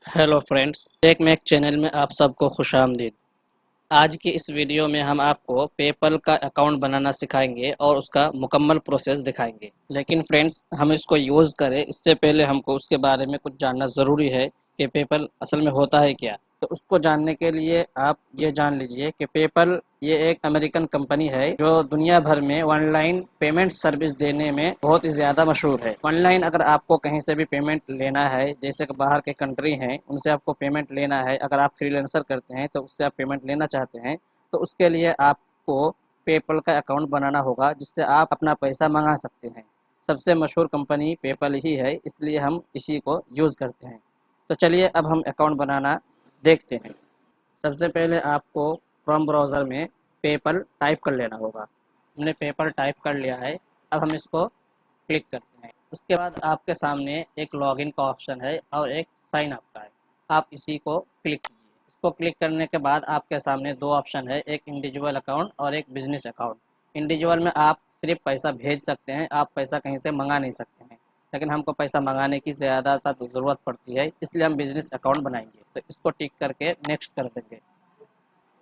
Hello friends, tech Mac channel में आप सबको खुशामदीद। आज की इस वीडियो में हम आपको पेपल का अकाउंट बनाना सिखाएंगे और उसका मुकम्मल प्रोसेस दिखाएंगे। लेकिन फ्रेंड्स, हम इसको यूज़ करें इससे पहले हमको उसके बारे में कुछ जानना ज़रूरी है कि पेपल असल में होता है क्या। तो उसको जानने के लिए आप ये जान लीजिए कि पेपल ये एक अमेरिकन कंपनी है जो दुनिया भर में ऑनलाइन पेमेंट सर्विस देने में बहुत ही ज़्यादा मशहूर है। ऑनलाइन अगर आपको कहीं से भी पेमेंट लेना है, जैसे कि बाहर के कंट्री हैं उनसे आपको पेमेंट लेना है, अगर आप फ्रीलांसर करते हैं तो उससे आप पेमेंट लेना चाहते हैं, तो उसके लिए आपको पेपल का अकाउंट बनाना होगा जिससे आप अपना पैसा मंगा सकते हैं। सबसे मशहूर कंपनी पेपल ही है, इसलिए हम इसी को यूज़ करते हैं। तो चलिए अब हम अकाउंट बनाना देखते हैं। सबसे पहले आपको क्रोम ब्राउज़र में पेपल टाइप कर लेना होगा। हमने पेपल टाइप कर लिया है। अब हम इसको क्लिक करते हैं। उसके बाद आपके सामने एक लॉगिन का ऑप्शन है और एक साइन अप का है। आप इसी को क्लिक कीजिए। इसको क्लिक करने के बाद आपके सामने दो ऑप्शन है, एक इंडिविजुअल अकाउंट और एक बिजनेस अकाउंट। इंडिविजुअल में आप सिर्फ पैसा भेज सकते हैं, आप पैसा कहीं से मंगा नहीं सकते हैं। लेकिन हमको पैसा मंगाने की ज़्यादातर ज़रूरत पड़ती है, इसलिए हम बिजनेस अकाउंट बनाएंगे। तो इसको टिक करके नेक्स्ट कर देंगे।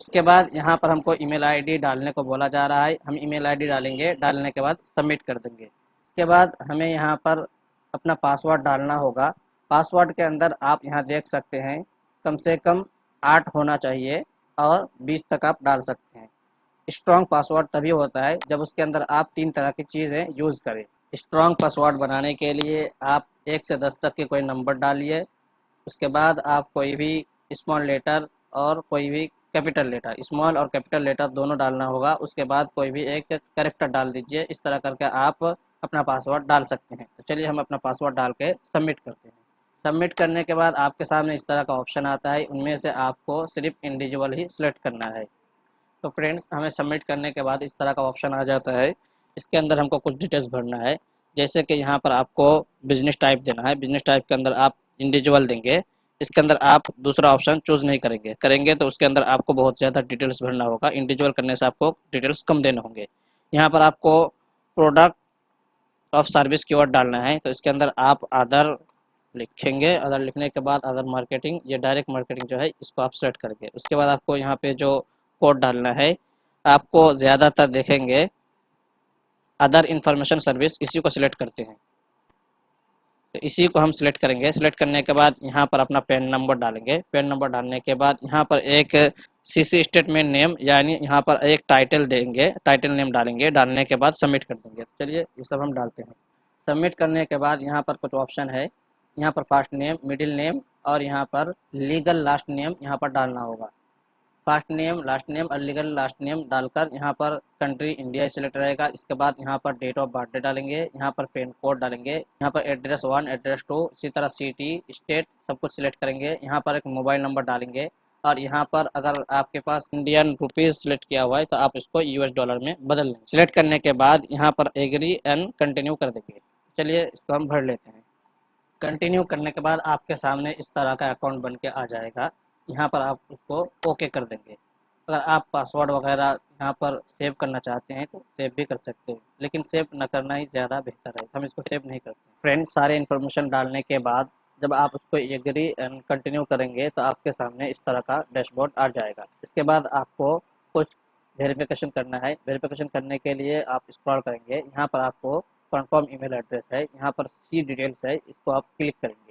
उसके बाद यहाँ पर हमको ईमेल आईडी डालने को बोला जा रहा है, हम ईमेल आईडी डालेंगे। डालने के बाद सबमिट कर देंगे। उसके बाद हमें यहाँ पर अपना पासवर्ड डालना होगा। पासवर्ड के अंदर आप यहाँ देख सकते हैं कम से कम 8 होना चाहिए और 20 तक आप डाल सकते हैं। स्ट्रॉन्ग पासवर्ड तभी होता है जब उसके अंदर आप 3 तरह की चीज़ें यूज़ करें। स्ट्रॉन्ग पासवर्ड बनाने के लिए आप 1 से 10 तक के कोई नंबर डालिए। उसके बाद आप कोई भी स्मॉल लेटर और कोई भी कैपिटल लेटर, स्मॉल और कैपिटल लेटर दोनों डालना होगा। उसके बाद कोई भी एक कैरेक्टर डाल दीजिए। इस तरह करके आप अपना पासवर्ड डाल सकते हैं। तो चलिए हम अपना पासवर्ड डाल के सबमिट करते हैं। सबमिट करने के बाद आपके सामने इस तरह का ऑप्शन आता है, उनमें से आपको सिर्फ इंडिविजुअल ही सिलेक्ट करना है। तो फ्रेंड्स, हमें सबमिट करने के बाद इस तरह का ऑप्शन आ जाता है। इसके अंदर हमको कुछ डिटेल्स भरना है, जैसे कि यहाँ पर आपको बिजनेस टाइप देना है। बिजनेस टाइप के अंदर आप इंडिविजुअल देंगे। इसके अंदर आप दूसरा ऑप्शन चूज़ नहीं करेंगे करेंगे तो उसके अंदर आपको बहुत ज़्यादा डिटेल्स भरना होगा। इंडिविजुअल करने से आपको डिटेल्स कम देने होंगे। यहाँ पर आपको प्रोडक्ट ऑफ सर्विस कीवर्ड डालना है, तो इसके अंदर आप अदर लिखेंगे। अदर लिखने के बाद अदर मार्केटिंग, ये डायरेक्ट मार्केटिंग जो है इसको आप सेलेक्ट करेंगे। उसके बाद आपको यहाँ पे जो कोड डालना है, आपको ज़्यादातर देखेंगे अदर इंफॉर्मेशन सर्विस, इसी को सिलेक्ट करते हैं। तो इसी को हम सिलेक्ट करेंगे। सिलेक्ट करने के बाद यहाँ पर अपना पैन नंबर डालेंगे। पैन नंबर डालने के बाद यहाँ पर एक सीसी स्टेटमेंट नेम, यानी यहाँ पर एक टाइटल देंगे, टाइटल नेम डालेंगे। डालने के बाद सबमिट कर देंगे। चलिए ये सब हम डालते हैं। सबमिट करने के बाद यहाँ पर कुछ ऑप्शन है, यहाँ पर फर्स्ट नेम, मिडिल नेम और यहाँ पर लीगल लास्ट नेम यहाँ पर डालना होगा। फर्स्ट नेम, लास्ट नेम और लीगल लास्ट नेम डालकर यहाँ पर कंट्री इंडिया सिलेक्ट रहेगा। इसके बाद यहाँ पर डेट ऑफ बर्थडे डालेंगे, यहाँ पर पिन कोड डालेंगे, यहाँ पर एड्रेस 1, एड्रेस 2, इसी तरह सिटी, स्टेट सब कुछ सिलेक्ट करेंगे। यहाँ पर एक मोबाइल नंबर डालेंगे और यहाँ पर अगर आपके पास इंडियन रुपीज़ सिलेक्ट किया हुआ है तो आप इसको यूएस डॉलर में बदल लेंगे। सिलेक्ट करने के बाद यहाँ पर एग्री एंड कंटिन्यू कर देंगे। चलिए इसको हम भर लेते हैं। कंटिन्यू करने के बाद आपके सामने इस तरह का अकाउंट बन के आ जाएगा। यहाँ पर आप उसको ओके कर देंगे। अगर आप पासवर्ड वगैरह यहाँ पर सेव करना चाहते हैं तो सेव भी कर सकते हैं, लेकिन सेव न करना ही ज़्यादा बेहतर है। हम इसको सेव नहीं करते। फ्रेंड्स, सारे इन्फॉर्मेशन डालने के बाद जब आप उसको एग्री एंड कंटिन्यू करेंगे तो आपके सामने इस तरह का डैशबोर्ड आ जाएगा। इसके बाद आपको कुछ वेरिफिकेशन करना है। वेरिफिकेशन करने के लिए आप स्क्रॉल करेंगे, यहाँ पर आपको कंफर्म ईमेल एड्रेस है, यहाँ पर सी डिटेल्स है, इसको आप क्लिक करेंगे।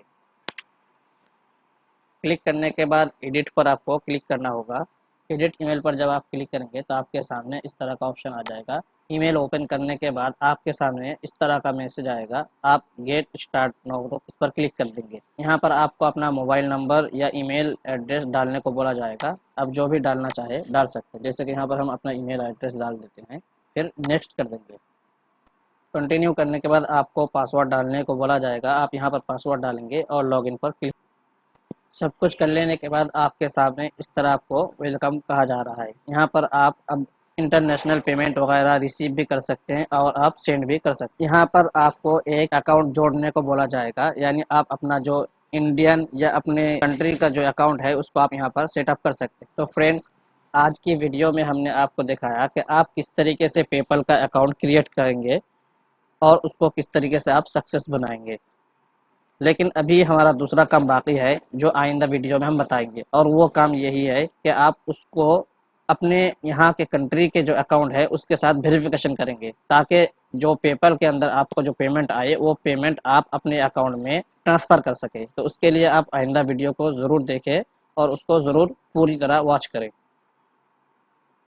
क्लिक करने के बाद एडिट पर आपको क्लिक करना होगा। एडिट ईमेल पर जब आप क्लिक करेंगे तो आपके सामने इस तरह का ऑप्शन आ जाएगा। ईमेल ओपन करने के बाद आपके सामने इस तरह का मैसेज आएगा, आप गेट स्टार्ट नाउ ग्रुप इस पर क्लिक कर देंगे। यहाँ पर आपको अपना मोबाइल नंबर या ईमेल एड्रेस डालने को बोला जाएगा। आप जो भी डालना चाहे डाल सकते हैं, जैसे कि यहाँ पर हम अपना ईमेल एड्रेस डाल देते हैं, फिर नेक्स्ट कर देंगे। कंटिन्यू करने के बाद आपको पासवर्ड डालने को बोला जाएगा। आप यहाँ पर पासवर्ड डालेंगे और लॉगिन पर क्लिक। सब कुछ कर लेने के बाद आपके सामने इस तरह आपको वेलकम कहा जा रहा है। यहाँ पर आप अब इंटरनेशनल पेमेंट वगैरह रिसीव भी कर सकते हैं और आप सेंड भी कर सकते हैं। यहाँ पर आपको एक अकाउंट जोड़ने को बोला जाएगा, यानी आप अपना जो इंडियन या अपने कंट्री का जो अकाउंट है उसको आप यहाँ पर सेटअप कर सकते हैं। तो फ्रेंड्स, आज की वीडियो में हमने आपको दिखाया कि आप किस तरीके से पेपल का अकाउंट क्रिएट करेंगे और उसको किस तरीके से आप सक्सेस बनाएंगे। लेकिन अभी हमारा दूसरा काम बाकी है जो आइंदा वीडियो में हम बताएंगे, और वो काम यही है कि आप उसको अपने यहाँ के कंट्री के जो अकाउंट है उसके साथ वेरिफिकेशन करेंगे, ताकि जो पेपल के अंदर आपको जो पेमेंट आए वो पेमेंट आप अपने अकाउंट में ट्रांसफ़र कर सके। तो उसके लिए आप आइंदा वीडियो को ज़रूर देखें और उसको ज़रूर पूरी तरह वॉच करें।